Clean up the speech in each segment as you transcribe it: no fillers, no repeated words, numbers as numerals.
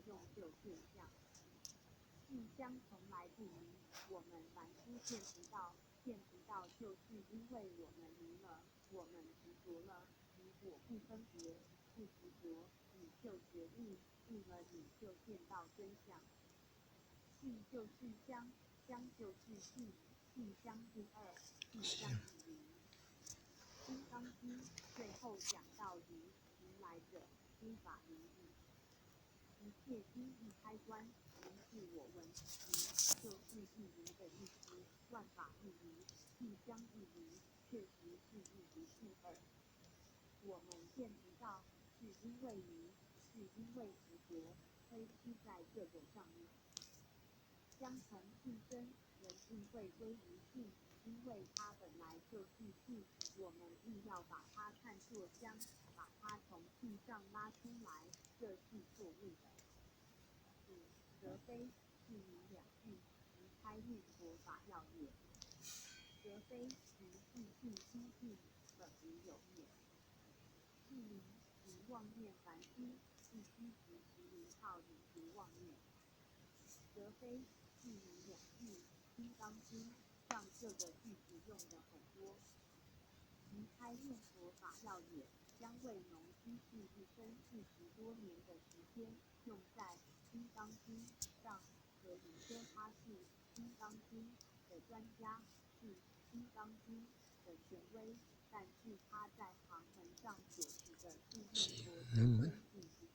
用就现象。异相从来不迷，我们凡夫见不到，见不到就是因为我们迷了，我们执着了，与我不分别，不执着，你就觉悟，悟了你就见到真相。性就是相，相就是性，性相不二，性相不离。金刚经最后讲到离，离来者，诸法离矣。一切经一开端，离是我闻，离就是一离的意思。万法一离，一相一离，确实是一不是二。我们见不到，是因为迷，是因为执着，非是在这个上面。相从性生，人定会归于性，因为它本来就是性，我们硬要把它看作相，把它从性上拉出来，这是错误的。则非是名两句，离开运佛法要也。则非名是性心性，本无有灭。是名离妄念凡心，必须执持名号以除妄念。则非是名两句，金刚经上这个句子用的很多。离开运佛法要也，将为农居士一生40多年的时间用在金刚经上，可以说他是金刚经的专家，是金刚经的权威，但是他在行门上所持的是念佛全真净土。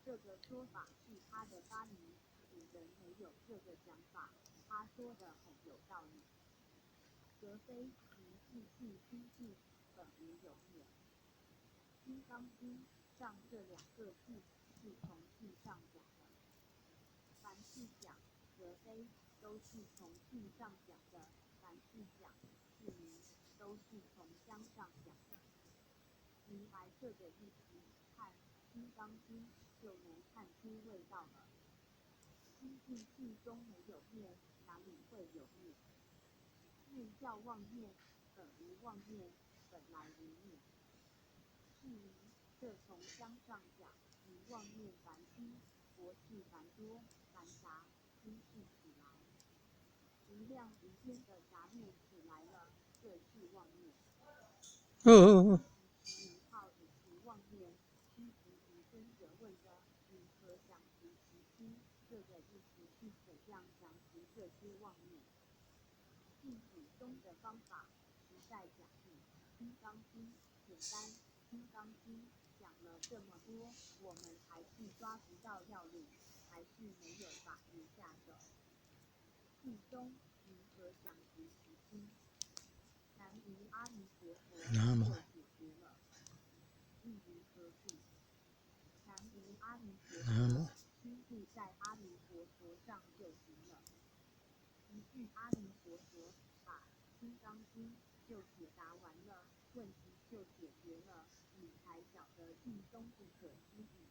这个说法是他的发明，古人没有这个讲法，他说的很有道理。则非名是性心性，本无有灭。金刚经上这2个字是从性上讲的，凡是讲则非都是从性上讲的，凡是讲是名都是从相上讲的。明白这个意思，看金刚经就能看出味道了。心性性中没有念，哪里会有念？念叫妄念，本无妄念，本来无念。是名这从相上讲，离妄念凡心，佛事繁多，繁杂，心事起来，无量无边的杂念起来了，这是妄念。名号以除妄念，须菩提尊者问的，如何降伏其心？这个意思是怎样降伏这些妄念？净土中的方法实在讲义，金刚经简单，金刚经讲了这么多，我们还是抓不到要领，还是没有法子下手。其中如何降伏其心？南无阿弥陀佛就解决了。意如何故？南无阿弥陀佛，心住在阿弥陀佛上就行了。一句阿弥陀佛，把金刚经就解答完了，问题就解决了，你才晓得净宗不可思议。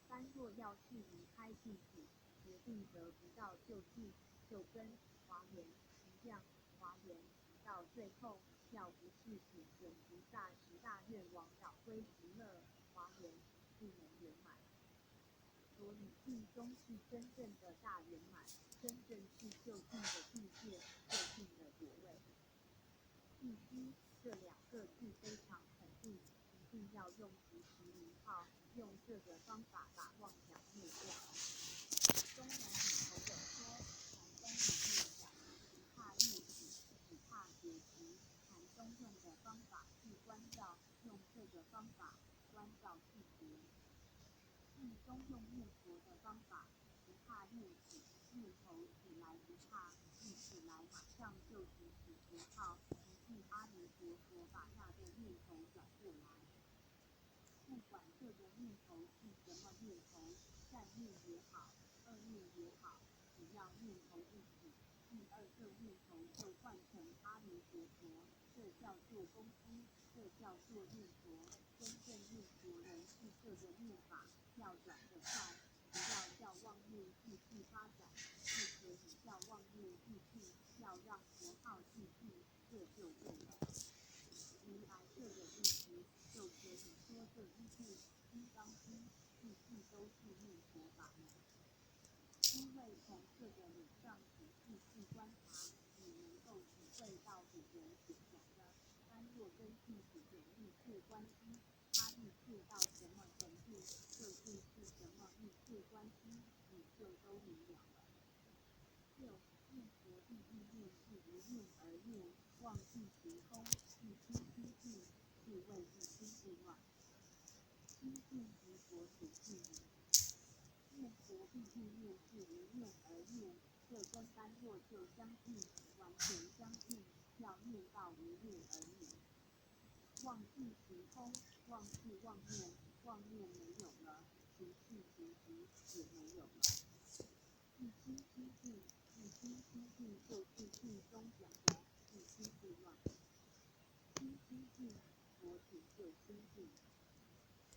三若要是离开净土，决定得不到救济，就跟华严一样，华严到最后要不是请准菩萨10大愿往导归极乐，华严不能圆满。所以净宗是真正的大圆满，真正是就近的境界，就近的果位。必须这2个字非常肯定，一定要用执持名号，用这个方法把妄想灭掉。中文里头有说，禅宗里面讲，不怕入死，只怕解执。禅宗用的方法是观照，用这个方法观照世俗。净宗用念佛的方法，不怕入死，念头起来不怕，一起来马上就执持名号，一句阿弥陀佛把那个念头转过来。不管这个念头是什么念头，善念也好，恶念也好，只要念头一起，第2个念头就换成阿弥陀佛，这叫做功夫，这叫做念佛。真正念佛人是这个念法，要转得快，不要叫妄念继续发展，不可以叫妄念继续，要让佛号继续，这就对了。明白这个意思，就可以说这一句金刚经句句都是念佛。因为从这个理上仔细去观察，你能够体会到主人所讲的，般若跟具体点意识关系，它意识到什么程度，就是什么意识关系，你就都明了了。6. 念佛第一念是一念而念，忘记行空，第七心境是为一心不乱。心境即佛所记忆。念佛第一念是一念而念，这跟般若就相应，完全相应，要念到无念而念。忘记行空，忘是妄念，妄念没有了，行是行识也没有了。一心心境，一心心境就是经中讲的一心不乱。心心境，佛只就心境。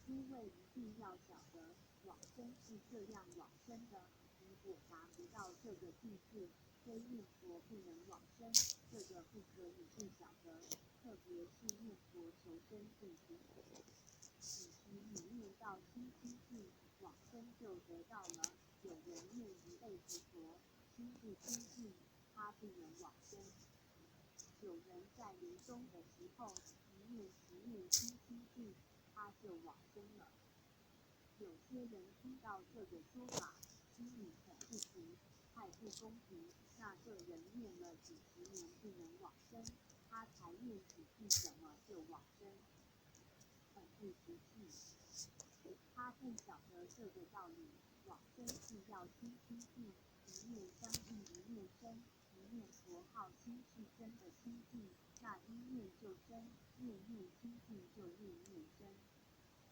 因为一定要晓得，往生是这样往生的，如果达不到这个境界，非念佛不能往生，这个不可以不晓得，特别是念佛求生净土。只需你念到心心境，往生就得到了。有人念一辈子佛，心不清净，他不能往生。有人在临终的时候，一念10念心清净，他就往生了。有些人听到这个说法，心里很不服，太不公平。那个人念了几10年不能往生，他才念几句怎么就往生？很不服气。他不晓得这个道理，往生是要心清净，一念相应一念生，一念佛号心是真的清净，那一念就生，念念清净就念念生。